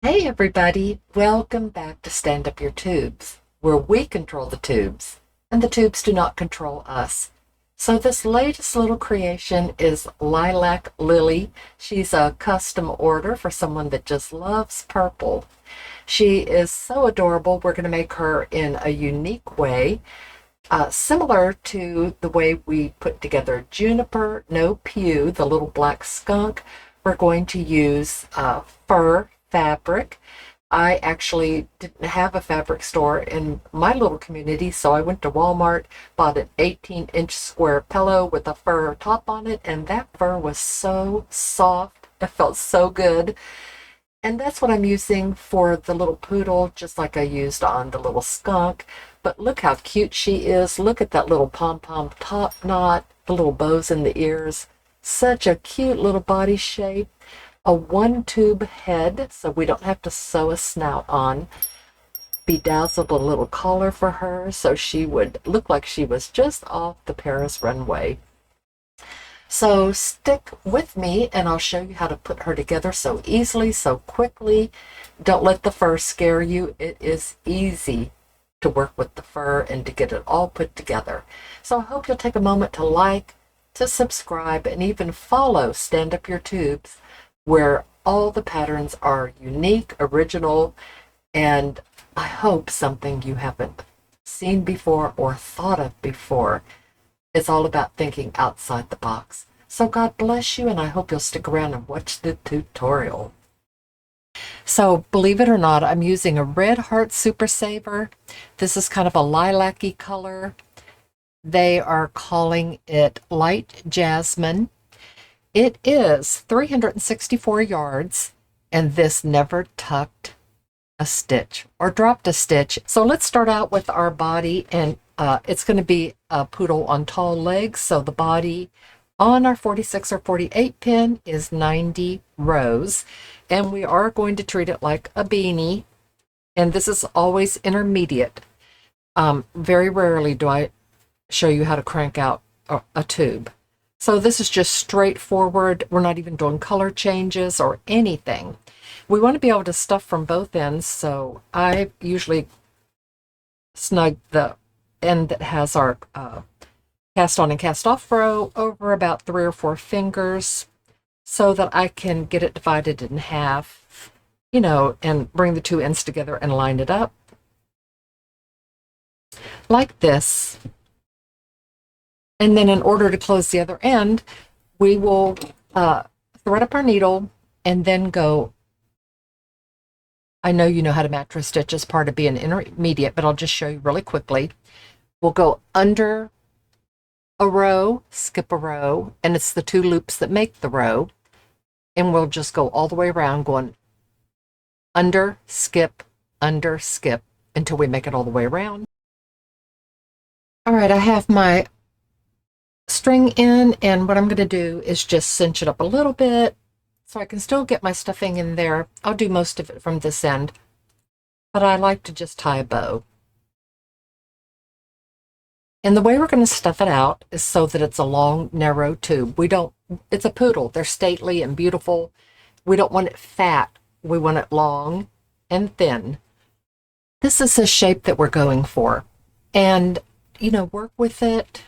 Hey everybody, welcome back to Stand Up Your Tubes, where we control the tubes and the tubes do not control us. So this latest little creation is Lilac Lily. She's a custom order for someone that just loves purple. She is so adorable. We're going to make her in a unique way, similar to the way we put together Juniper, no Pew, the little black skunk. We're going to use fur fabric. I actually didn't have a fabric store in my little community, so I went to Walmart, bought an 18-inch square pillow with a fur top on it, and that fur was so soft. It felt so good. And that's what I'm using for the little poodle, just like I used on the little skunk. But look how cute she is. Look at that little pom-pom top knot, the little bows in the ears. Such a cute little body shape. A one-tube head, so we don't have to sew a snout on. Bedazzled a little collar for her, so she would look like she was just off the Paris runway. So stick with me and I'll show you how to put her together so easily, so quickly. Don't let the fur scare you. It is easy to work with the fur and to get it all put together. So I hope you'll take a moment to like, to subscribe, and even follow Stand Up Your Tubes, where all the patterns are unique, original, and I hope something you haven't seen before or thought of before. It's all about thinking outside the box. So God bless you, and I hope you'll stick around and watch the tutorial. So believe it or not, I'm using a Red Heart Super Saver. This is kind of a lilac-y color. They are calling it Light Jasmine. It is 364 yards, and this never tucked a stitch or dropped a stitch. So let's start out with our body, and it's going to be a poodle on tall legs. So the body on our 46 or 48 pin is 90 rows, and we are going to treat it like a beanie, and this is always intermediate. Very rarely do I show you how to crank out a tube. So this is just straightforward. We're not even doing color changes or anything. We want to be able to stuff from both ends, so I usually snug the end that has our cast on and cast off row over about 3 or 4 fingers so that I can get it divided in half, and bring the two ends together and line it up like this. And then in order to close the other end, we will thread up our needle and then go, I know you know how to mattress stitch as part of being intermediate, but I'll just show you really quickly. We'll go under a row, skip a row, and it's the 2 loops that make the row. And we'll just go all the way around going under, skip, until we make it all the way around. All right, I have my string in, and what I'm going to do is just cinch it up a little bit so I can still get my stuffing in there. I'll do most of it from this end, but I like to just tie a bow. And the way we're going to stuff it out is so that it's a long, narrow tube. It's a poodle. They're stately and beautiful. We don't want it fat. We want it long and thin. This is the shape that we're going for. And, work with it.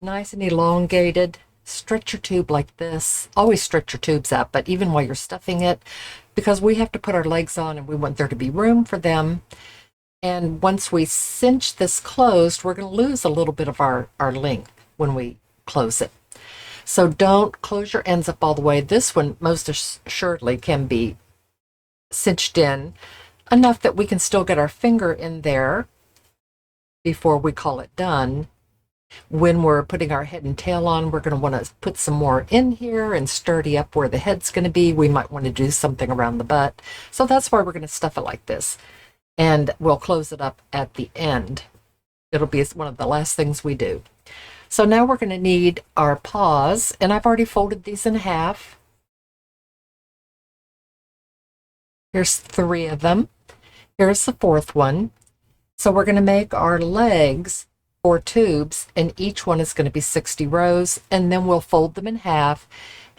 Nice and elongated. Stretch your tube like this. Always stretch your tubes out, but even while you're stuffing it, because we have to put our legs on and we want there to be room for them. And once we cinch this closed, we're going to lose a little bit of our length when we close it. So don't close your ends up all the way. This one most assuredly can be cinched in enough that we can still get our finger in there before we call it done. When we're putting our head and tail on, we're going to want to put some more in here and sturdy up where the head's going to be. We might want to do something around the butt. So that's why we're going to stuff it like this. And we'll close it up at the end. It'll be one of the last things we do. So now we're going to need our paws, and I've already folded these in half. Here's 3 of them. Here's the 4th one. So we're going to make our legs 4 tubes, and each one is going to be 60 rows, and then we'll fold them in half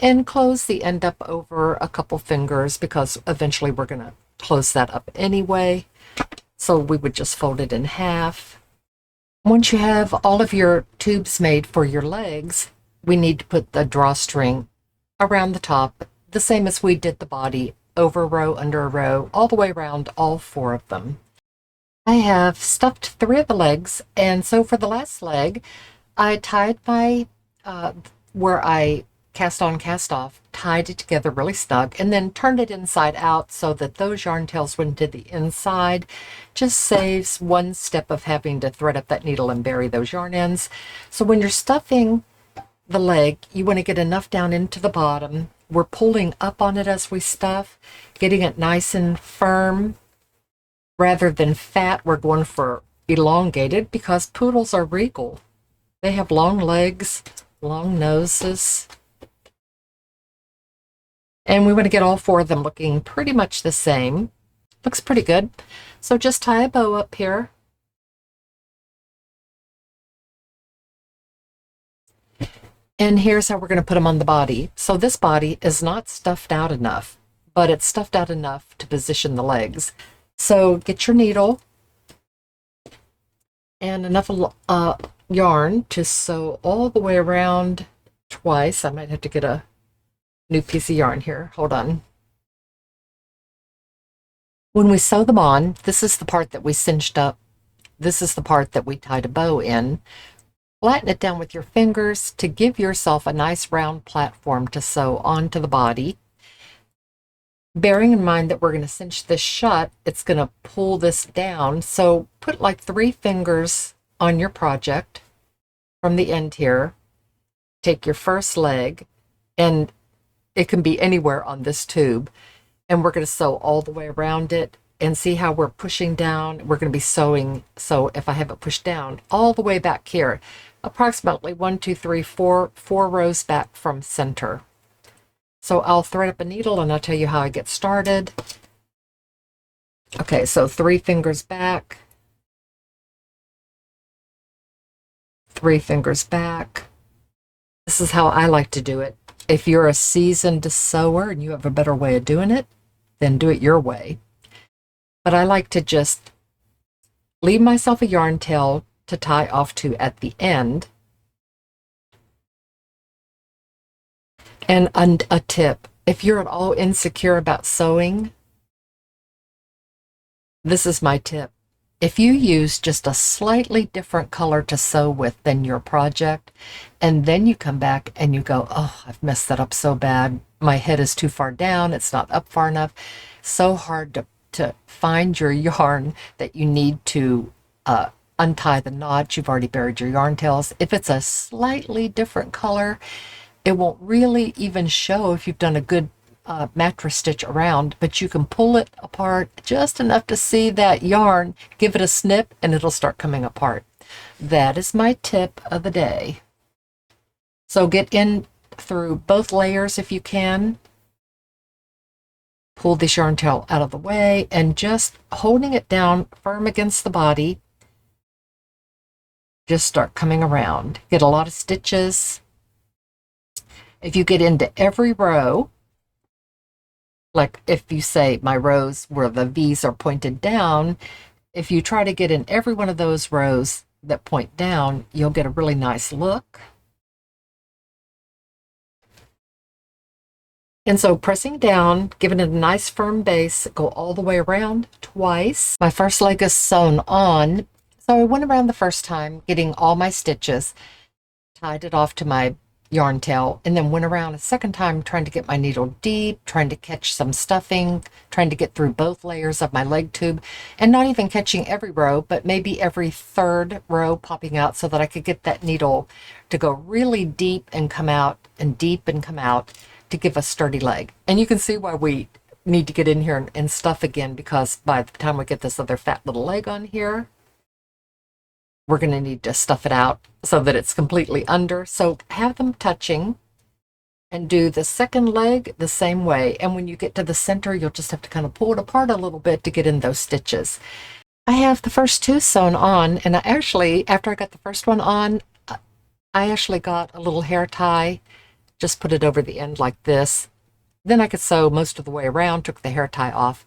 and close the end up over a couple fingers because eventually we're going to close that up anyway. So we would just fold it in half. Once you have all of your tubes made for your legs, we need to put the drawstring around the top, the same as we did the body, over a row, under a row, all the way around all 4 of them. I have stuffed 3 of the legs, and so for the last leg, I tied my, where I cast on, cast off, tied it together really snug, and then turned it inside out so that those yarn tails went to the inside. Just saves one step of having to thread up that needle and bury those yarn ends. So when you're stuffing the leg, you want to get enough down into the bottom. We're pulling up on it as we stuff, getting it nice and firm. Rather than fat, we're going for elongated because poodles are regal. They have long legs, long noses. And we want to get all 4 of them looking pretty much the same. Looks pretty good. So just tie a bow up here. And here's how we're going to put them on the body. So this body is not stuffed out enough, but it's stuffed out enough to position the legs. So get your needle and enough yarn to sew all the way around twice. I might have to get a new piece of yarn here. Hold on. When we sew them on, this is the part that we cinched up. This is the part that we tied a bow in. Flatten it down with your fingers to give yourself a nice round platform to sew onto the body. Bearing in mind that we're going to cinch this shut, it's going to pull this down. So put like 3 fingers on your project from the end here. Take your first leg, and it can be anywhere on this tube. And we're going to sew all the way around it, and see how we're pushing down. We're going to be sewing. So if I have it pushed down all the way back here, approximately 1, 2, 3, 4 rows back from center. So I'll thread up a needle and I'll tell you how I get started. Okay, so 3 fingers back, 3 fingers back. This is how I like to do it. If you're a seasoned sewer and you have a better way of doing it, then do it your way. But I like to just leave myself a yarn tail to tie off to at the end. And a tip, if you're at all insecure about sewing, this is my tip. If you use just a slightly different color to sew with than your project, and then you come back and you go, oh, I've messed that up so bad. My head is too far down. It's not up far enough. So hard to find your yarn that you need to untie the knots. You've already buried your yarn tails. If it's a slightly different color, it won't really even show if you've done a good mattress stitch around, but you can pull it apart just enough to see that yarn, give it a snip, and it'll start coming apart. That is my tip of the day. So get in through both layers if you can. Pull this yarn tail out of the way and just holding it down firm against the body, just start coming around. Get a lot of stitches. If you get into every row, like if you say my rows where the V's are pointed down, if you try to get in every one of those rows that point down, you'll get a really nice look. And so pressing down, giving it a nice firm base, go all the way around twice. My first leg is sewn on. So I went around the first time, getting all my stitches, tied it off to my yarn tail, and then went around a second time trying to get my needle deep, trying to catch some stuffing, trying to get through both layers of my leg tube, and not even catching every row, but maybe every 3rd row popping out so that I could get that needle to go really deep and come out and deep and come out to give a sturdy leg. And you can see why we need to get in here and stuff again, because by the time we get this other fat little leg on here, we're going to need to stuff it out so that it's completely under. So have them touching and do the second leg the same way. And when you get to the center, you'll just have to kind of pull it apart a little bit to get in those stitches. I have the first 2 sewn on, and I actually, after I got the first one on, I actually got a little hair tie just put it over the end like this. Then I could sew most of the way around, took the hair tie off.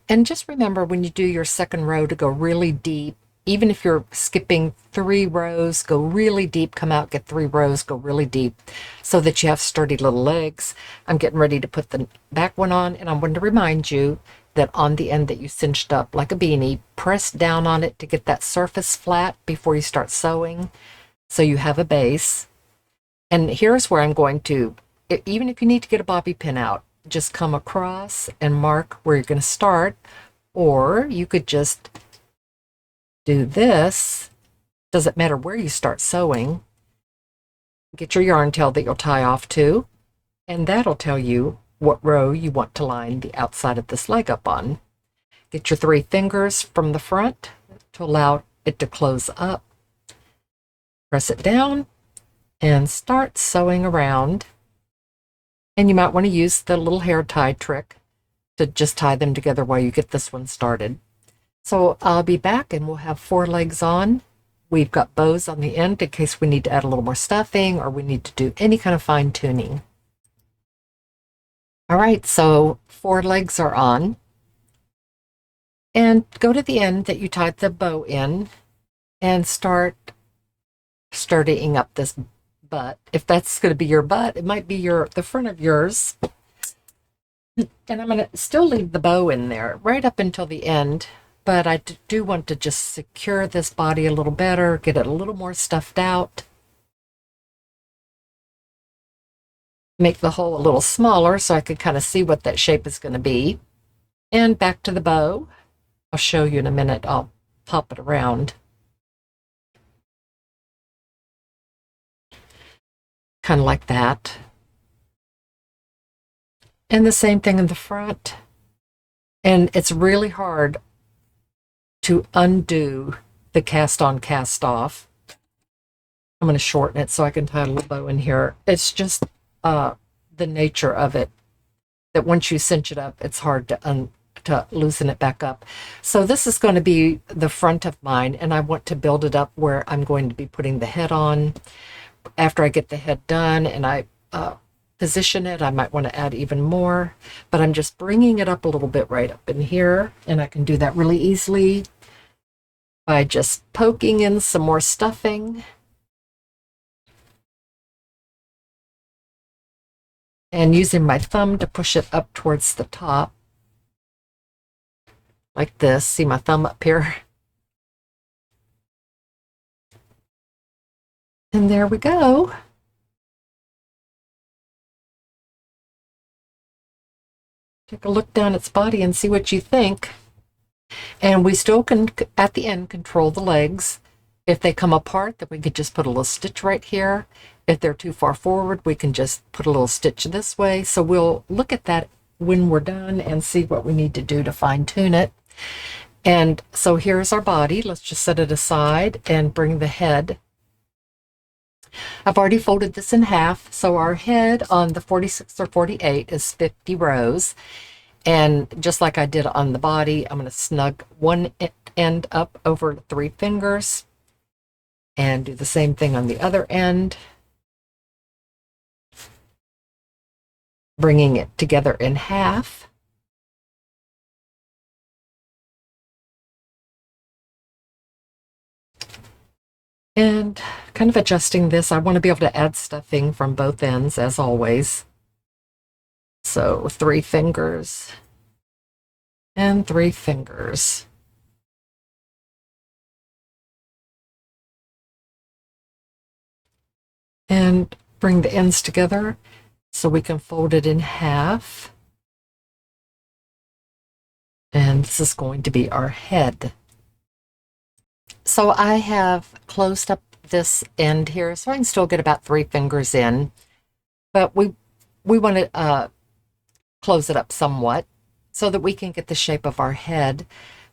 And just remember when you do your second row to go really deep. Even if you're skipping 3 rows, go really deep, come out, get 3 rows, go really deep so that you have sturdy little legs. I'm getting ready to put the back one on, and I'm going to remind you that on the end that you cinched up like a beanie, press down on it to get that surface flat before you start sewing so you have a base. And here's where I'm going to, even if you need to get a bobby pin out, just come across and mark where you're going to start, or you could just do this. Doesn't matter where you start sewing. Get your yarn tail that you'll tie off to, and that'll tell you what row you want to line the outside of this leg up on. Get your 3 fingers from the front to allow it to close up. Press it down and start sewing around. And you might want to use the little hair tie trick to just tie them together while you get this one started. So I'll be back and we'll have 4 legs on. We've got bows on the end in case we need to add a little more stuffing or we need to do any kind of fine tuning. All right, so 4 legs are on. And go to the end that you tied the bow in and start sturdying up this butt. If that's going to be your butt, it might be the front of yours. And I'm going to still leave the bow in there right up until the end. But I do want to just secure this body a little better, get it a little more stuffed out. Make the hole a little smaller so I could kind of see what that shape is going to be. And back to the bow. I'll show you in a minute. I'll pop it around. Kind of like that. And the same thing in the front. And it's really hard to undo the cast on, cast off. I'm going to shorten it so I can tie a little bow in here. It's just the nature of it that once you cinch it up, it's hard to loosen it back up. So this is going to be the front of mine, and I want to build it up where I'm going to be putting the head on. After I get the head done and I position it, I might want to add even more, but I'm just bringing it up a little bit right up in here, and I can do that really easily by just poking in some more stuffing and using my thumb to push it up towards the top like this. See my thumb up here? And there we go. Take a look down its body and see what you think. And we still can, at the end, control the legs. If they come apart, then we could just put a little stitch right here. If they're too far forward, we can just put a little stitch this way. So we'll look at that when we're done and see what we need to do to fine tune it. And so here's our body. Let's just set it aside and bring the head. I've already folded this in half. So our head on the 46 or 48 is 50 rows. And just like I did on the body, I'm going to snug one end up over 3 fingers and do the same thing on the other end, bringing it together in half. And kind of adjusting this, I want to be able to add stuffing from both ends as always. So 3 fingers and 3 fingers. And bring the ends together so we can fold it in half. And this is going to be our head. So I have closed up this end here so I can still get about 3 fingers in, but we want to close it up somewhat so that we can get the shape of our head.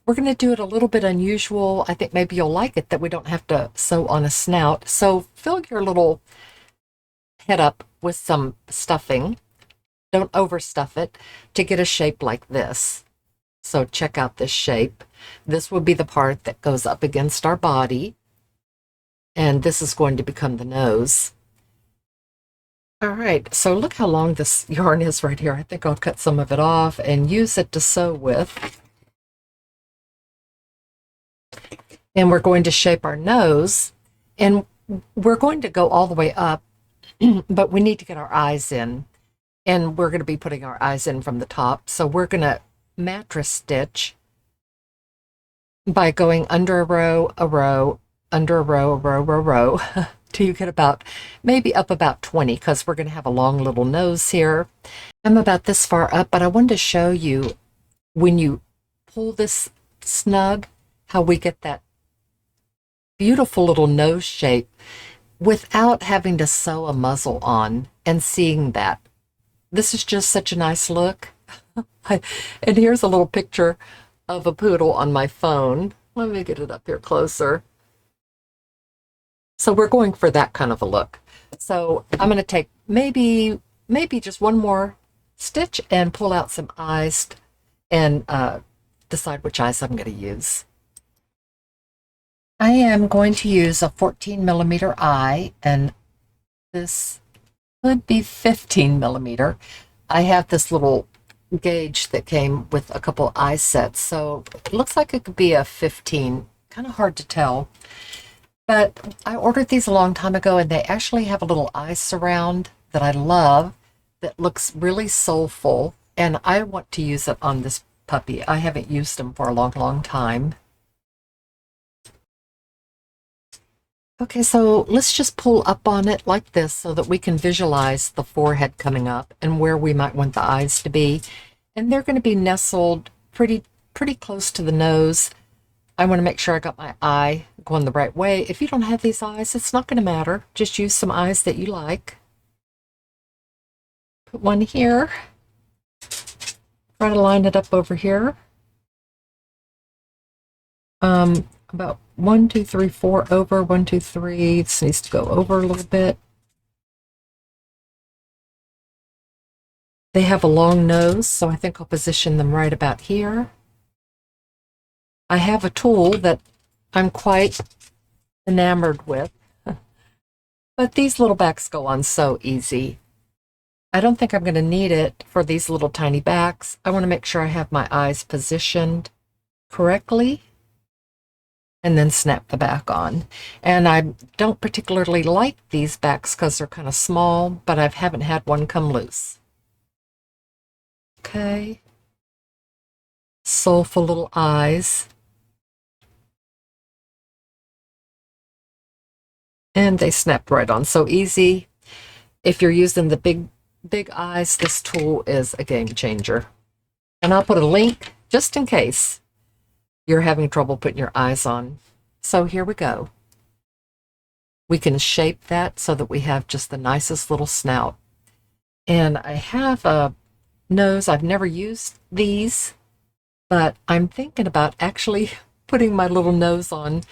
We're going to do it a little bit unusual. I think maybe you'll like it that we don't have to sew on a snout. So fill your little head up with some stuffing. Don't overstuff it to get a shape like this. So check out this shape. This will be the part that goes up against our body. And this is going to become the nose. All right, so look how long this yarn is right here. I think I'll cut some of it off and use it to sew with. And we're going to shape our nose, and we're going to go all the way up, but we need to get our eyes in, and we're going to be putting our eyes in from the top. So we're going to mattress stitch by going under a row, under a row, a row, till you get about, maybe up about 20, because we're going to have a long little nose here. I'm about this far up, but I wanted to show you when you pull this snug, how we get that beautiful little nose shape without having to sew a muzzle on and seeing that. This is just such a nice look. And here's a little picture of a poodle on my phone. Let me get it up here closer. So we're going for that kind of a look. So I'm going to take maybe just one more stitch and pull out some eyes and decide which eyes I'm going to use. I am going to use a 14 millimeter eye, and this could be 15 millimeter. I have this little gauge that came with a couple eye sets, so it looks like it could be a 15. Kind of hard to tell. But I ordered these a long time ago, and they actually have a little eye surround that I love that looks really soulful, and I want to use it on this puppy. I haven't used them for a long, long time. Okay, so let's just pull up on it like this so that we can visualize the forehead coming up and where we might want the eyes to be. And they're going to be nestled pretty close to the nose. I want to make sure I got my eye going the right way. If you don't have these eyes, it's not going to matter. Just use some eyes that you like. Put one here. Try to line it up over here. About 1, 2, 3, 4 over, 1, 2, 3. This needs to go over a little bit. They have a long nose, so I think I'll position them right about here. I have a tool that I'm quite enamored with, but these little backs go on so easy. I don't think I'm going to need it for these little tiny backs. I want to make sure I have my eyes positioned correctly, and then snap the back on. And I don't particularly like these backs because they're kind of small, but I haven't had one come loose. Okay. Soulful little eyes. And they snap right on. So easy. If you're using the big eyes, this tool is a game changer. And I'll put a link just in case you're having trouble putting your eyes on. So here we go. We can shape that so that we have just the nicest little snout. And I have a nose. I've never used these, but I'm thinking about actually putting my little nose on.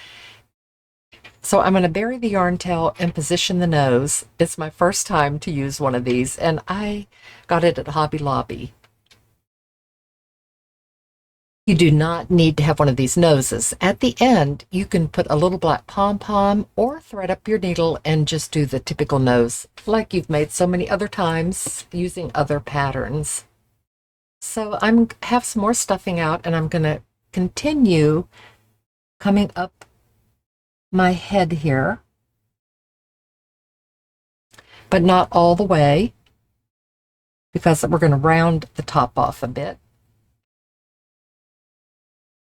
So I'm going to bury the yarn tail and position the nose. It's my first time to use one of these, and I got it at Hobby Lobby. You do not need to have one of these noses. At the end, you can put a little black pom-pom or thread up your needle and just do the typical nose like you've made so many other times using other patterns. So I have some more stuffing out, and I'm going to continue coming up my head here, but not all the way, because we're going to round the top off a bit.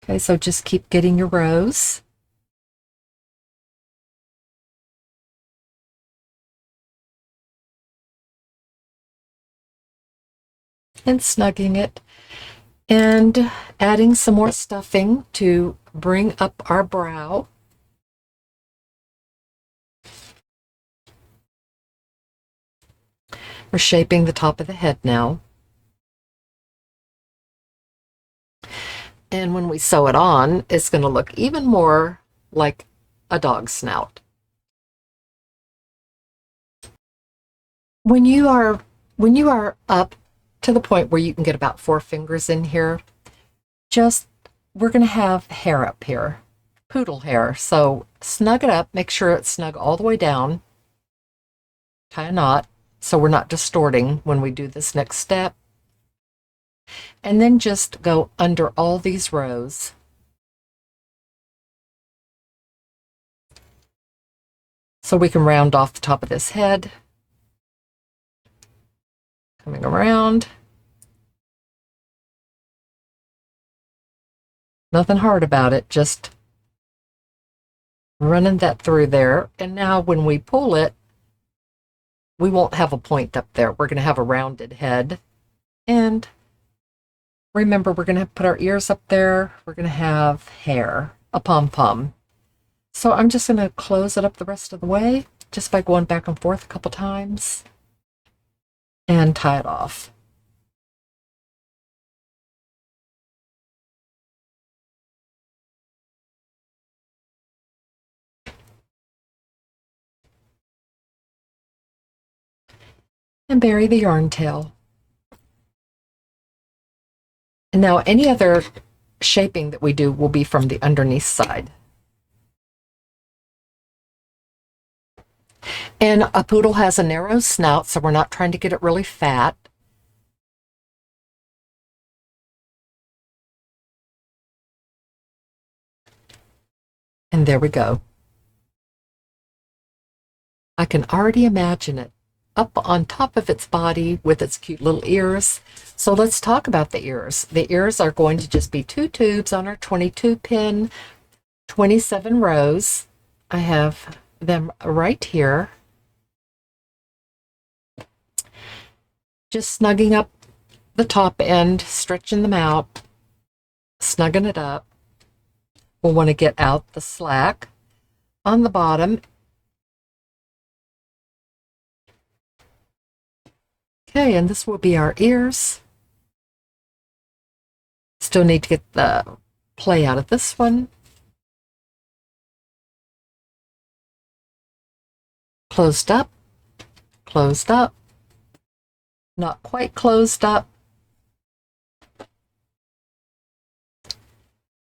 Okay, so just keep getting your rows. And snugging it. And adding some more stuffing to bring up our brow. We're shaping the top of the head now. And when we sew it on, it's going to look even more like a dog's snout. When you are up to the point where you can get about 4 fingers in here, we're going to have hair up here, poodle hair. So snug it up, make sure it's snug all the way down, tie a knot, so we're not distorting when we do this next step. And then just go under all these rows. So we can round off the top of this head. Coming around. Nothing hard about it, just running that through there. And now when we pull it, we won't have a point up there. We're going to have a rounded head. And remember, we're going to put our ears up there. We're going to have hair, a pom-pom. So I'm just going to close it up the rest of the way, just by going back and forth a couple times and tie it off. And bury the yarn tail. And now any other shaping that we do will be from the underneath side. And a poodle has a narrow snout, so we're not trying to get it really fat. And there we go. I can already imagine it up on top of its body with its cute little ears. So let's talk about the ears. The ears are going to just be 2 tubes on our 22 pin, 27 rows. I have them right here. Just snugging up the top end, stretching them out, snugging it up. We'll want to get out the slack on the bottom. Okay, and this will be our ears. Still need to get the play out of this one. Closed up, not quite closed up,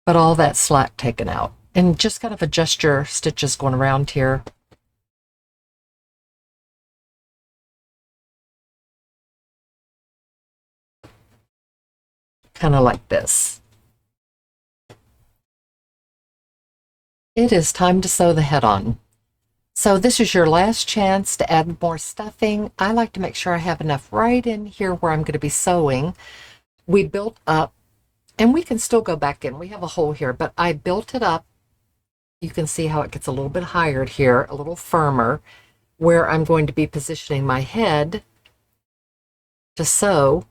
but all that slack taken out. And just kind of adjust your stitches going around here. Kind of like this. It is time to sew the head on. So this is your last chance to add more stuffing. I like to make sure I have enough right in here where I'm going to be sewing. We built up, and we can still go back in. We have a hole here, but I built it up. You can see how it gets a little bit higher here, a little firmer, where I'm going to be positioning my head to sew.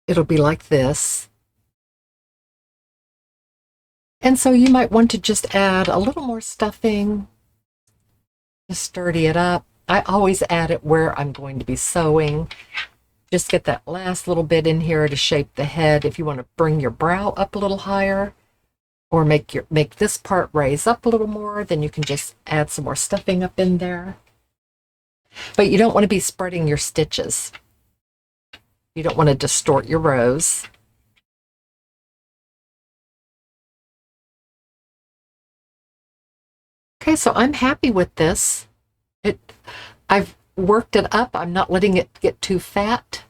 It'll be like this. And so you might want to just add a little more stuffing, just sturdy it up. I always add it where I'm going to be sewing. Just get that last little bit in here to shape the head. If you want to bring your brow up a little higher, or make this part raise up a little more, then you can just add some more stuffing up in there. But you don't want to be spreading your stitches. You don't want to distort your rows. Okay, so I'm happy with this. I've worked it up. I'm not letting it get too fat.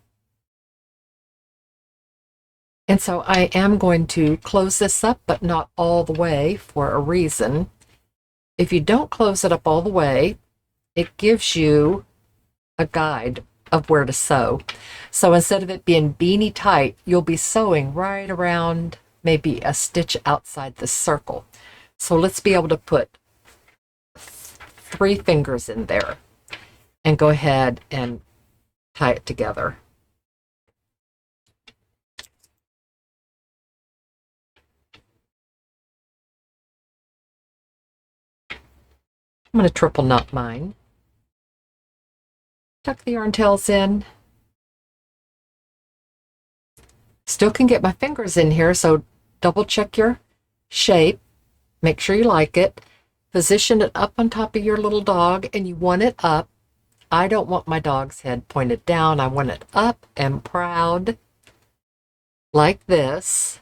And so I am going to close this up, but not all the way for a reason. If you don't close it up all the way, it gives you a guide of where to sew. So instead of it being beanie tight, you'll be sewing right around maybe a stitch outside the circle. So let's be able to put 3 fingers in there and go ahead and tie it together. I'm going to triple knot mine. Tuck the yarn tails in. Still can get my fingers in here, so double check your shape. Make sure you like it. Position it up on top of your little dog, and you want it up. I don't want my dog's head pointed down. I want it up and proud, like this.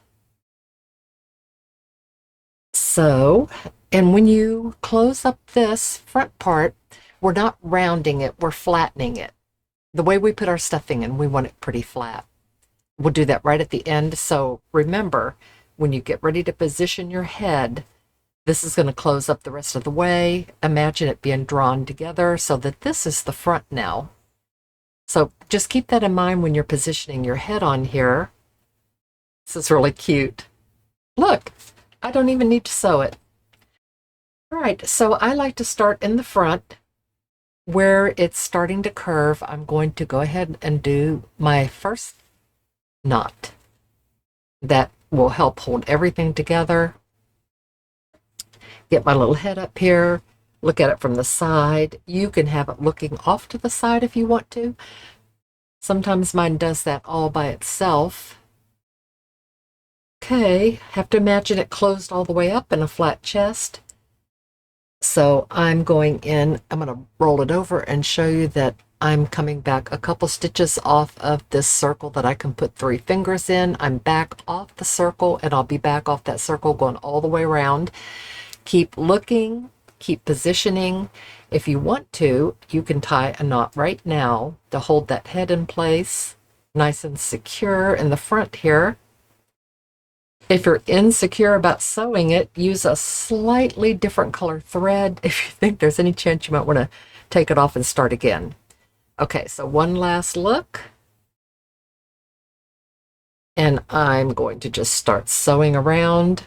So, and when you close up this front part, we're not rounding it, we're flattening it. The way we put our stuffing in, we want it pretty flat. We'll do that right at the end. So remember, when you get ready to position your head, this is going to close up the rest of the way. Imagine it being drawn together so that this is the front now. So just keep that in mind when you're positioning your head on here. This is really cute. Look, I don't even need to sew it. All right, so I like to start in the front where it's starting to curve. I'm going to go ahead and do my first knot. That will help hold everything together. Get my little head up here, look at it from the side. You can have it looking off to the side if you want to. Sometimes mine does that all by itself. Okay, have to imagine it closed all the way up in a flat chest. So I'm going to roll it over and show you that I'm coming back a couple stitches off of this circle that I can put 3 fingers in. I'm back off the circle, and I'll be back off that circle going all the way around. Keep looking, keep positioning. If you want to, you can tie a knot right now to hold that head in place, nice and secure in the front here. If you're insecure about sewing it, use a slightly different color thread if you think there's any chance you might want to take it off and start again. Okay, so one last look. And I'm going to just start sewing around,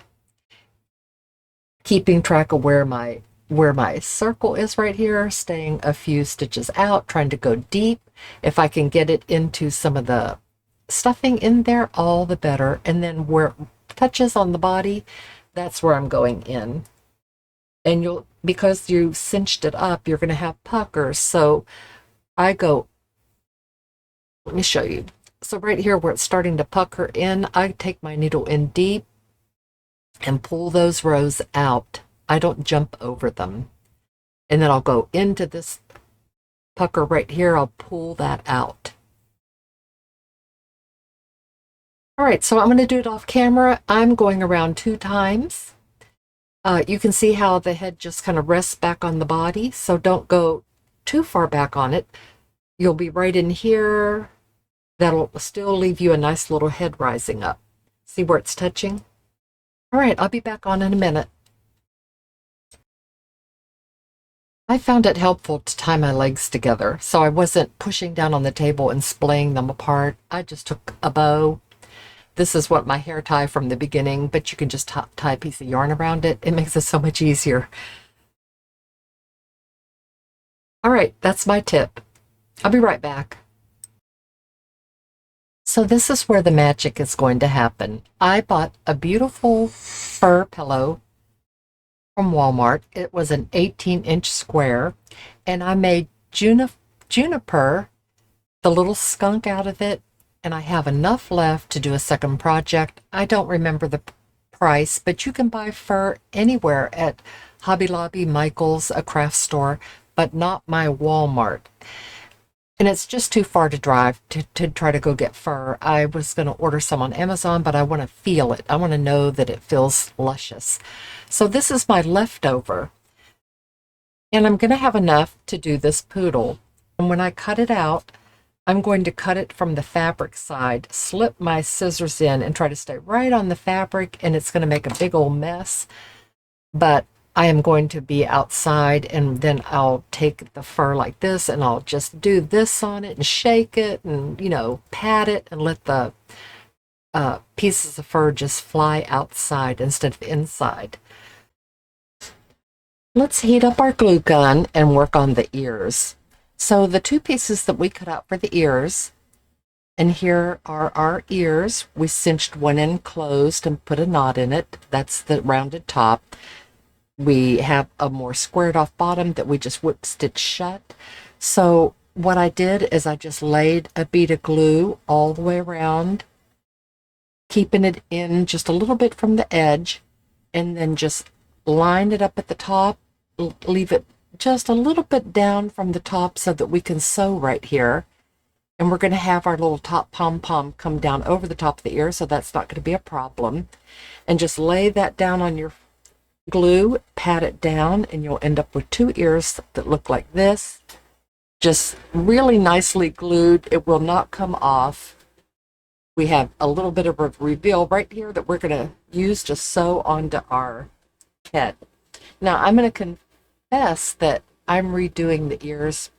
keeping track of where my circle is right here, staying a few stitches out, trying to go deep. If I can get it into some of the stuffing in there, all the better. And then where it touches on the body, that's where I'm going in. And because you cinched it up, you're going to have puckers. So let me show you. So right here where it's starting to pucker in, I take my needle in deep and pull those rows out. I don't jump over them. And then I'll go into this pucker right here. I'll pull that out. All right, so I'm going to do it off camera. I'm going around 2 times. You can see how the head just kind of rests back on the body, so don't go too far back on it. You'll be right in here. That'll still leave you a nice little head rising up. See where it's touching? All right, I'll be back on in a minute. I found it helpful to tie my legs together, so I wasn't pushing down on the table and splaying them apart. I just took a bow. This is what my hair tie from the beginning, but you can just tie a piece of yarn around it. It makes it so much easier. All right, that's my tip. I'll be right back. So this is where the magic is going to happen. I bought a beautiful fur pillow from Walmart. It was an 18-inch square, and I made juniper, the little skunk out of it, and I have enough left to do a second project. I don't remember the price, but you can buy fur anywhere at Hobby Lobby, Michael's, a craft store, but not my Walmart. And it's just too far to drive to try to go get fur. I was going to order some on Amazon, but I want to feel it. I want to know that it feels luscious. So this is my leftover. And I'm going to have enough to do this poodle. And when I cut it out, I'm going to cut it from the fabric side, slip my scissors in, and try to stay right on the fabric, and it's going to make a big old mess. But I am going to be outside, and then I'll take the fur like this, and I'll just do this on it and shake it and, pat it and let the pieces of fur just fly outside instead of inside. Let's heat up our glue gun and work on the ears. So the 2 pieces that we cut out for the ears, and here are our ears. We cinched one end closed and put a knot in it. That's the rounded top. We have a more squared off bottom that we just whip stitch shut. So what I did is I just laid a bead of glue all the way around, keeping it in just a little bit from the edge, and then just line it up at the top, leave it just a little bit down from the top so that we can sew right here. And we're going to have our little top pom-pom come down over the top of the ear, so that's not going to be a problem. And just lay that down on your glue, pat it down, and you'll end up with two ears that look like this. Just really nicely glued. It will not come off. We have a little bit of a reveal right here that we're going to use to sew onto our head. Now, I'm going to confess that I'm redoing the ears.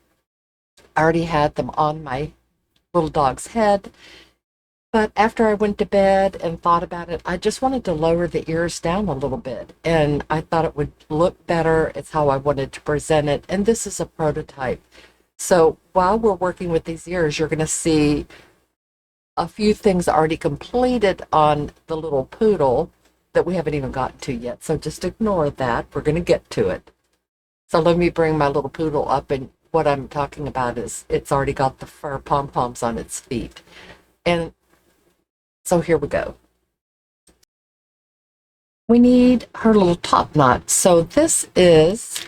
I already had them on my little dog's head, but after I went to bed and thought about it, I just wanted to lower the ears down a little bit, and I thought it would look better. It's how I wanted to present it, and this is a prototype. So while we're working with these ears, you're going to see a few things already completed on the little poodle that we haven't even gotten to yet. So just ignore that. We're going to get to it. So let me bring my little poodle up, and what I'm talking about is it's already got the fur pom-poms on its feet. And so here we go. We need her little top knot. So this is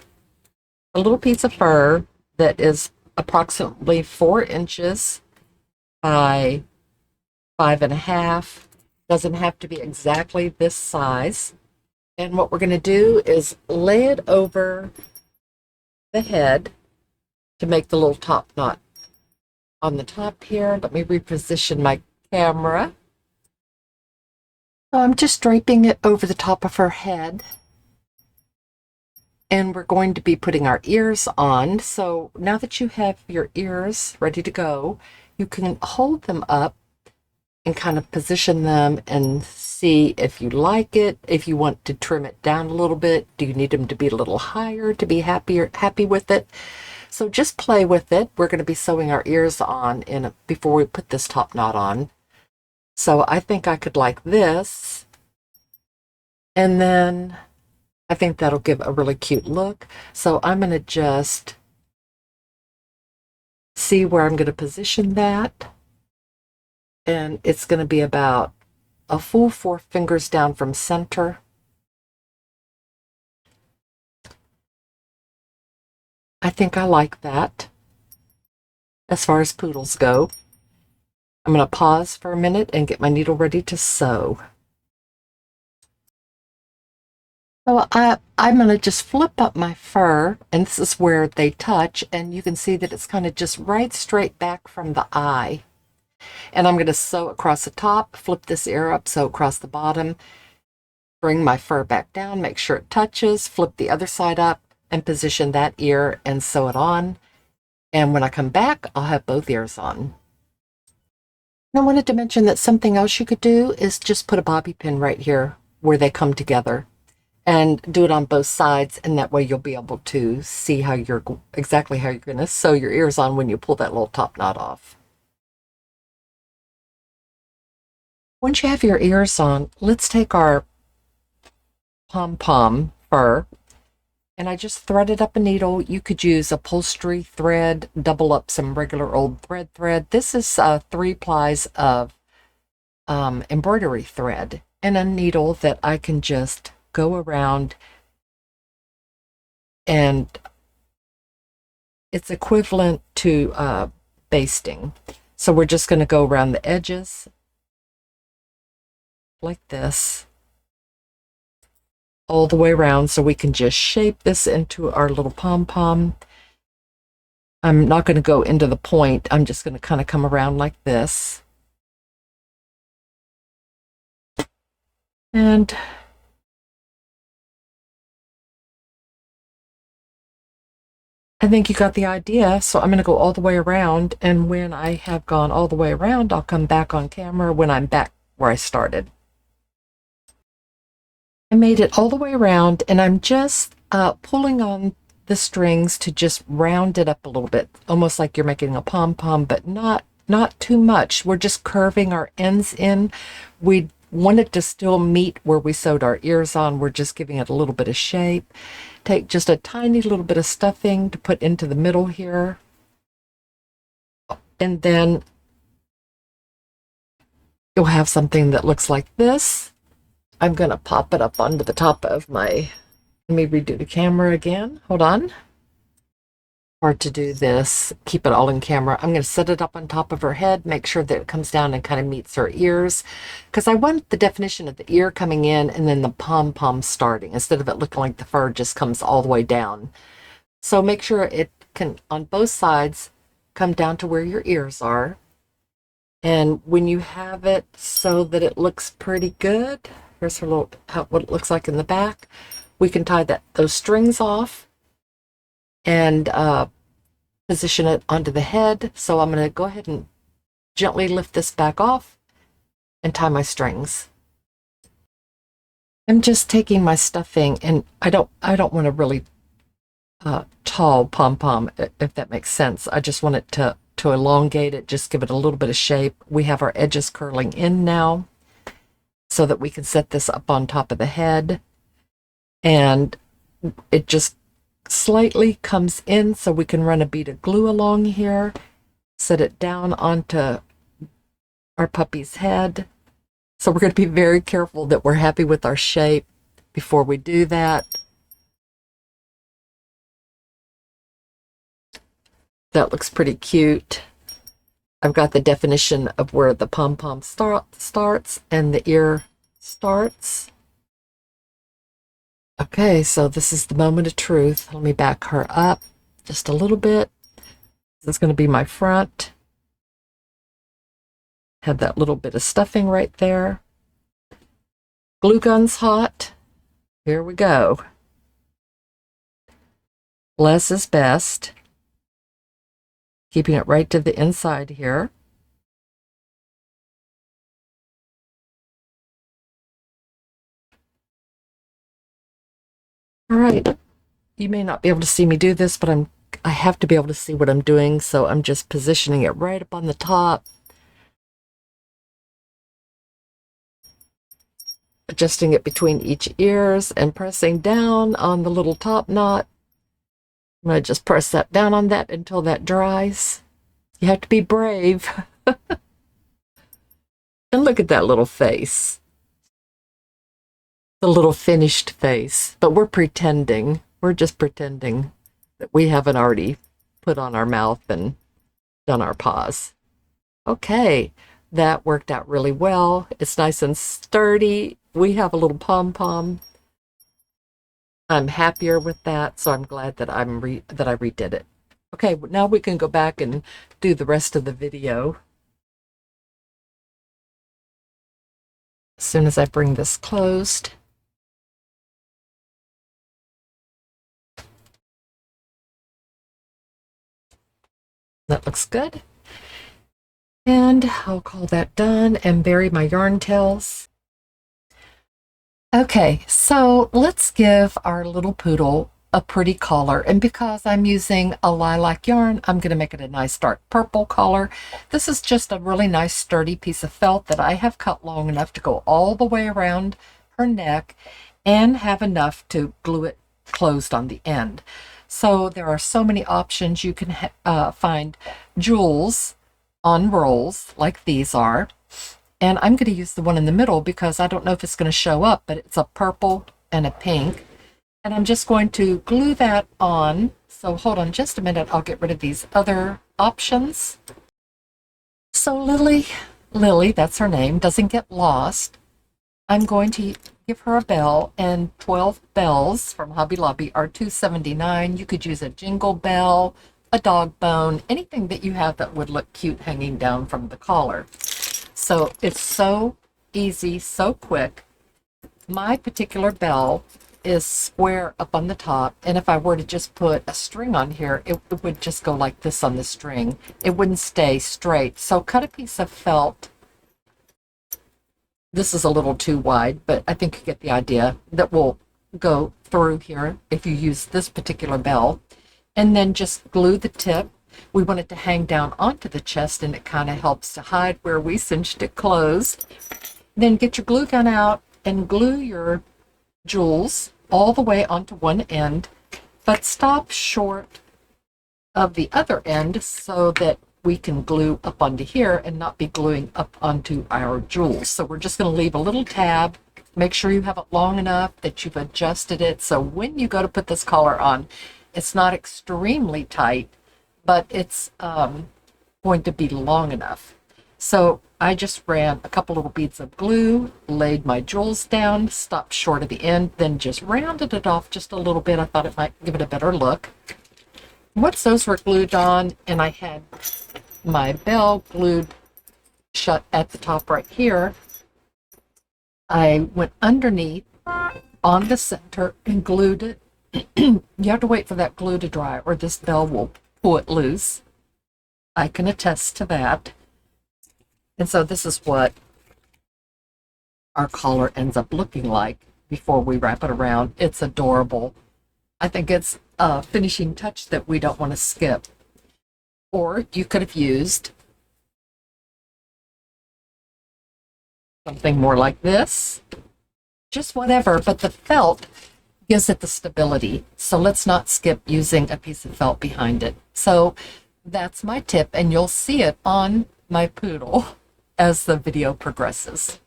a little piece of fur that is approximately 4 inches by 5.5. Doesn't have to be exactly this size. And what we're going to do is lay it over the head to make the little top knot on the top here. Let me reposition my camera. So I'm just draping it over the top of her head. And we're going to be putting our ears on. So now that you have your ears ready to go, you can hold them up and kind of position them and see if you like it, if you want to trim it down a little bit. Do you need them to be a little higher to be happy with it? So just play with it. We're going to be sewing our ears on before we put this top knot on. So I think I could like this. And then I think that'll give a really cute look. So I'm going to just see where I'm going to position that. And it's going to be about a full 4 fingers down from center. I think I like that as far as poodles go. I'm going to pause for a minute and get my needle ready to sew. So I'm going to just flip up my fur, and this is where they touch, and you can see that it's kind of just right straight back from the eye. And I'm going to sew across the top, flip this ear up, sew across the bottom, bring my fur back down, make sure it touches, flip the other side up, and position that ear and sew it on. And when I come back, I'll have both ears on. And I wanted to mention that something else you could do is just put a bobby pin right here where they come together. And do it on both sides, and that way you'll be able to see exactly how you're going to sew your ears on when you pull that little top knot off. Once you have your ears on, let's take our pom-pom fur, and I just threaded up a needle. You could use upholstery thread, double up some regular old thread. This is 3 plies of embroidery thread and a needle that I can just go around, and it's equivalent to basting. So we're just going to go around the edges like this all the way around, so we can just shape this into our little pom-pom. I'm not going to go into the point. I'm just going to kind of come around like this. And I think you got the idea. So I'm going to go all the way around, and when I have gone all the way around, I'll come back on camera when I'm back where I started. I made it all the way around, and I'm just pulling on the strings to just round it up a little bit, almost like you're making a pom-pom, but not too much. We're just curving our ends in. We want it to still meet where we sewed our ears on. We're just giving it a little bit of shape. Take just a tiny little bit of stuffing to put into the middle here. And then you'll have something that looks like this. I'm going to pop it up onto the top of my, let me redo the camera again. Hold on. hard to do this, keep it all in camera. I'm going to set it up on top of her head, make sure that it comes down and kind of meets her ears, because I want the definition of the ear coming in and then the pom-pom starting, instead of it looking like the fur just comes all the way down. So make sure it can, on both sides, come down to where your ears are. And when you have it so that it looks pretty good, here's her little, what it looks like in the back, we can tie those strings off and position it onto the head. So I'm going to go ahead and gently lift this back off and tie my strings. I'm just taking my stuffing, and I don't want a really tall pom-pom, if that makes sense. I just want it to elongate it, just give it a little bit of shape. We have our edges curling in now so that we can set this up on top of the head, and it just slightly comes in so we can run a bead of glue along here, set it down onto our puppy's head. So we're going to be very careful that we're happy with our shape before we do that. That looks pretty cute. I've got the definition of where the pom-pom starts and the ear starts. Okay, so this is the moment of truth. Let me back her up just a little bit. This is going to be my front. Have that little bit of stuffing right there. Glue gun's hot. Here we go. Less is best. Keeping it right to the inside here. All right, you may not be able to see me do this, but I have to be able to see what I'm doing, so I'm just positioning it right up on the top. Adjusting it between each ears and pressing down on the little top knot. I'm going to just press that down on that until that dries. You have to be brave. And look at that little face. The little finished face. But we're pretending. We're just pretending that we haven't already put on our mouth and done our paws. Okay, that worked out really well. It's nice and sturdy. We have a little pom-pom. I'm happier with that, so I'm glad that I redid it. Okay, now we can go back and do the rest of the video. As soon as I bring this closed. That looks good. And I'll call that done and bury my yarn tails. Okay, so let's give our little poodle a pretty collar. And because I'm using a lilac yarn, I'm going to make it a nice dark purple color. This is just a really nice sturdy piece of felt that I have cut long enough to go all the way around her neck and have enough to glue it closed on the end. So there are so many options. You can find jewels on rolls like these are. And I'm going to use the one in the middle because I don't know if it's going to show up, but it's a purple and a pink. And I'm just going to glue that on. So hold on just a minute. I'll get rid of these other options. So Lily, that's her name, doesn't get lost. I'm going to give her a bell, and 12 bells from Hobby Lobby are $2.79. You could use a jingle bell, a dog bone, anything that you have that would look cute hanging down from the collar. So it's so easy, so quick. My particular bell is square up on the top, and if I were to just put a string on here, it would just go like this on the string. It wouldn't stay straight. So cut a piece of felt. This is a little too wide, but I think you get the idea, that will go through here if you use this particular bell. And then just glue the tip. We want it to hang down onto the chest, and it kind of helps to hide where we cinched it closed. Then get your glue gun out and glue your jewels all the way onto one end, but stop short of the other end so that we can glue up onto here and not be gluing up onto our jewels. So we're just going to leave a little tab. Make sure you have it long enough that you've adjusted it so when you go to put this collar on, It's not extremely tight, but it's going to be long enough. So I just ran a couple little beads of glue, laid my jewels down, stopped short of the end, then just rounded it off just a little bit. I thought it might give it a better look. Once those were glued on and I had my bell glued shut at the top right here, I went underneath on the center and glued it. You have to wait for that glue to dry or this bell will pull it loose. I can attest to that. And so this is what our collar ends up looking like before we wrap it around. It's adorable. I think it's a finishing touch that we don't want to skip. Or you could have used something more like this. Just whatever, but the felt gives it the stability. So let's not skip using a piece of felt behind it. So that's my tip, and you'll see it on my poodle as the video progresses.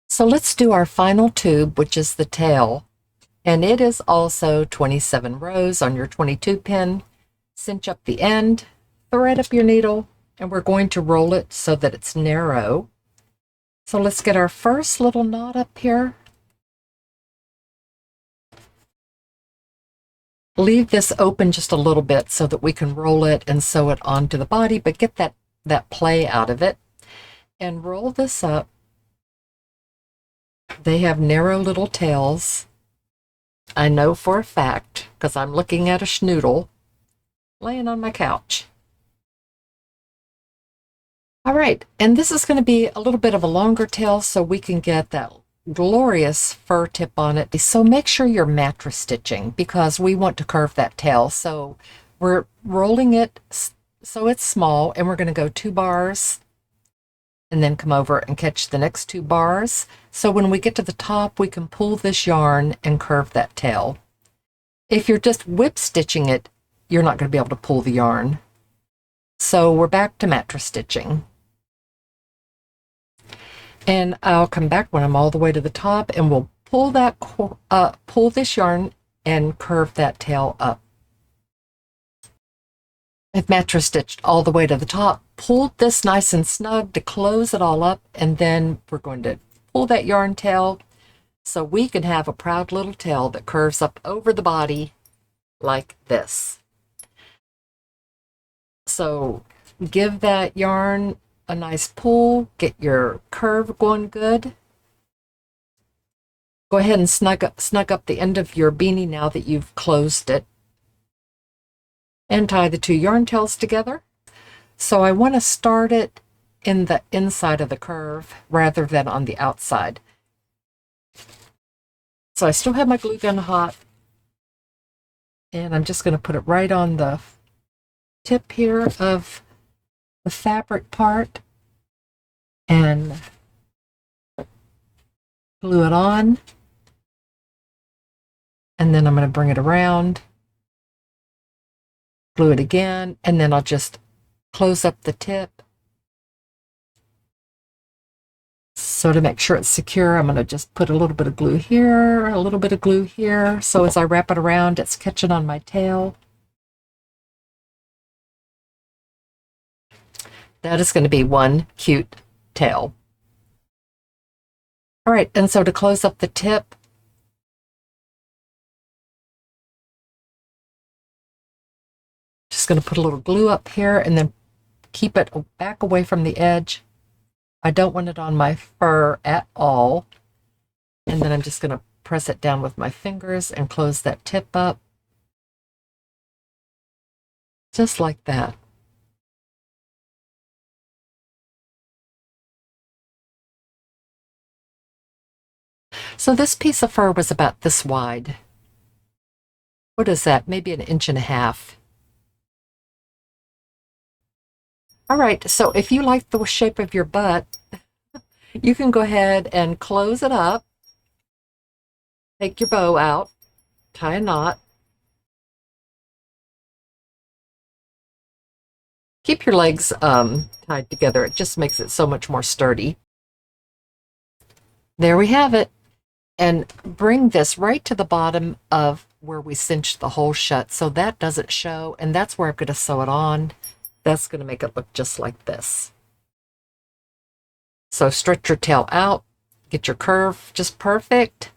So let's do our final tube, which is the tail. And it is also 27 rows on your 22 pin. Cinch up the end, thread up your needle, and we're going to roll it so that it's narrow. So let's get our first little knot up here. Leave this open just a little bit so that we can roll it and sew it onto the body, but get that play out of it. And roll this up. They have narrow little tails. I know for a fact, because I'm looking at a schnoodle laying on my couch. All right, and this is going to be a little bit of a longer tail so we can get that glorious fur tip on it. So make sure you're mattress stitching because we want to curve that tail. So we're rolling it so it's small, and we're going to go 2 bars and then come over and catch the next 2 bars. So when we get to the top, we can pull this yarn and curve that tail. If you're just whip stitching it, you're not going to be able to pull the yarn. So we're back to mattress stitching. And I'll come back when I'm all the way to the top, and we'll pull that pull this yarn and curve that tail up. I've mattress stitched all the way to the top, pulled this nice and snug to close it all up, and then we're going to pull that yarn tail so we can have a proud little tail that curves up over the body like this. So give that yarn a nice pull, get your curve going good. Go ahead and snug up the end of your beanie now that you've closed it. And tie the 2 yarn tails together. So I want to start it in the inside of the curve rather than on the outside. So I still have my glue gun hot, and I'm just going to put it right on the tip here of the fabric part and glue it on. And then I'm going to bring it around, glue it again, and then I'll just close up the tip. So to make sure it's secure, I'm going to just put a little bit of glue here, a little bit of glue here. So as I wrap it around, it's catching on my tail. That is going to be one cute tail. All right, and so to close up the tip, just going to put a little glue up here and then keep it back away from the edge. I don't want it on my fur at all. And then I'm just going to press it down with my fingers and close that tip up. Just like that. So this piece of fur was about this wide. What is that? Maybe 1.5 inches. All right, so if you like the shape of your butt, you can go ahead and close it up. Take your bow out, tie a knot. Keep your legs tied together. It just makes it so much more sturdy. There we have it. And bring this right to the bottom of where we cinched the hole shut, so that doesn't show, and that's where I'm going to sew it on. That's going to make it look just like this. So stretch your tail out, get your curve just perfect,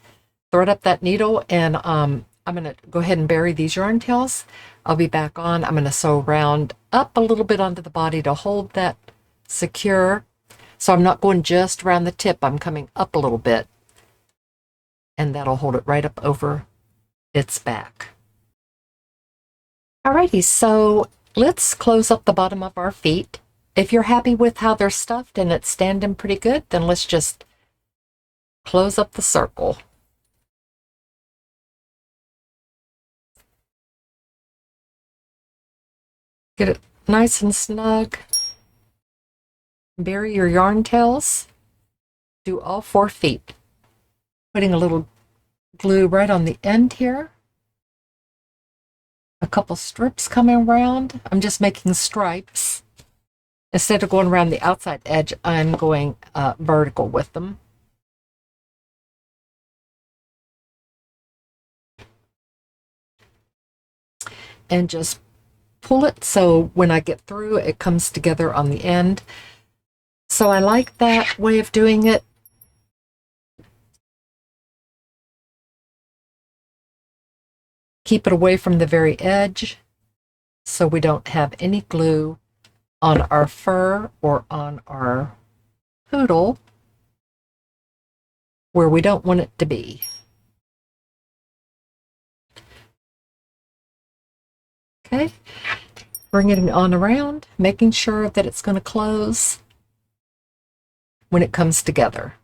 thread up that needle, and I'm going to go ahead and bury these yarn tails. I'll be back on. I'm going to sew round up a little bit onto the body to hold that secure. So I'm not going just around the tip, I'm coming up a little bit, and that'll hold it right up over its back. Alrighty, so let's close up the bottom of our feet. If you're happy with how they're stuffed and it's standing pretty good, then let's just close up the circle. Get it nice and snug. Bury your yarn tails. Do all 4 feet. Putting a little glue right on the end here. A couple strips coming around. I'm just making stripes. Instead of going around the outside edge, I'm going vertical with them. And just pull it so when I get through, it comes together on the end. So I like that way of doing it. Keep it away from the very edge so we don't have any glue on our fur or on our poodle where we don't want it to be. Okay, bring it on around, making sure that it's going to close when it comes together.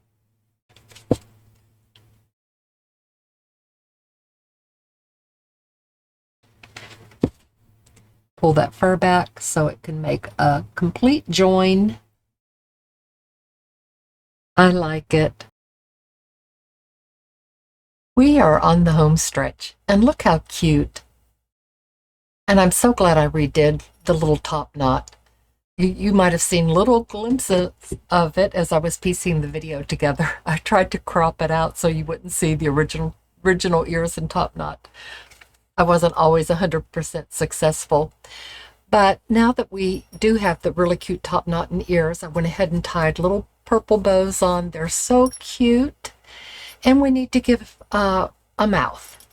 Pull that fur back so it can make a complete join. I like it. We are on the home stretch, and look how cute. And I'm so glad I redid the little top knot. You might have seen little glimpses of it as I was piecing the video together. I tried to crop it out so you wouldn't see the original ears and top knot. I wasn't always 100% successful. But now that we do have the really cute top knot and ears, I went ahead and tied little purple bows on. They're so cute. And we need to give a mouth.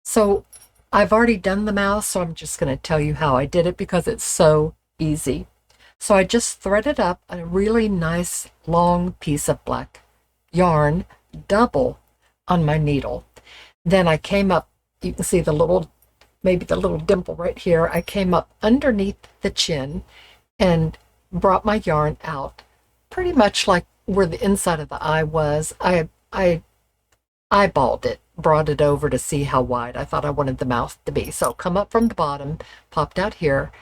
So I've already done the mouth, so I'm just going to tell you how I did it because it's so easy. So I just threaded up a really nice long piece of black yarn, double on my needle. Then I came up, you can see the little, maybe the little dimple right here. I came up underneath the chin and brought my yarn out pretty much like where the inside of the eye was. I eyeballed it, brought it over to see how wide I thought I wanted the mouth to be. So come up from the bottom, popped out here,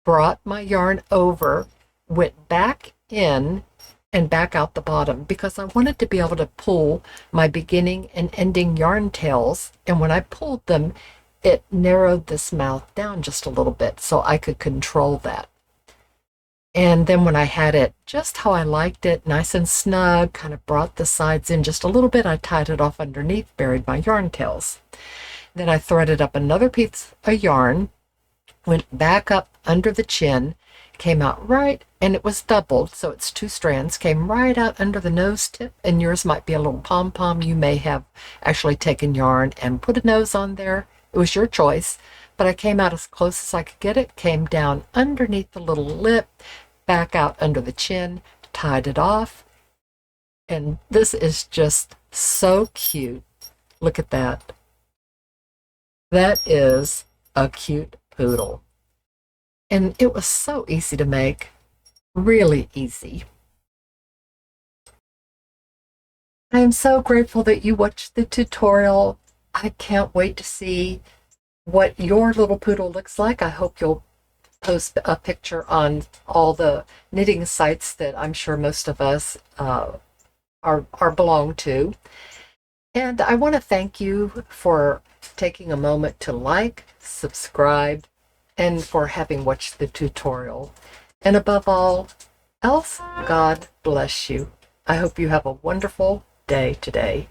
brought my yarn over, went back in and back out the bottom because I wanted to be able to pull my beginning and ending yarn tails. And when I pulled them, it narrowed this mouth down just a little bit so I could control that. And then when I had it just how I liked it, nice and snug, kind of brought the sides in just a little bit, I tied it off underneath, buried my yarn tails. Then I threaded up another piece of yarn, went back up under the chin, came out right, and it was doubled, so it's 2 strands, came right out under the nose tip, and yours might be a little pom-pom. You may have actually taken yarn and put a nose on there. It was your choice, but I came out as close as I could get it, came down underneath the little lip, back out under the chin, tied it off, and this is just so cute. Look at that. That is a cute poodle. And it was so easy to make, really easy. I am so grateful that you watched the tutorial. I can't wait to see what your little poodle looks like. I hope you'll post a picture on all the knitting sites that I'm sure most of us are belong to. And I want to thank you for taking a moment to like, subscribe, and for having watched the tutorial. And above all else, God bless you. I hope you have a wonderful day today.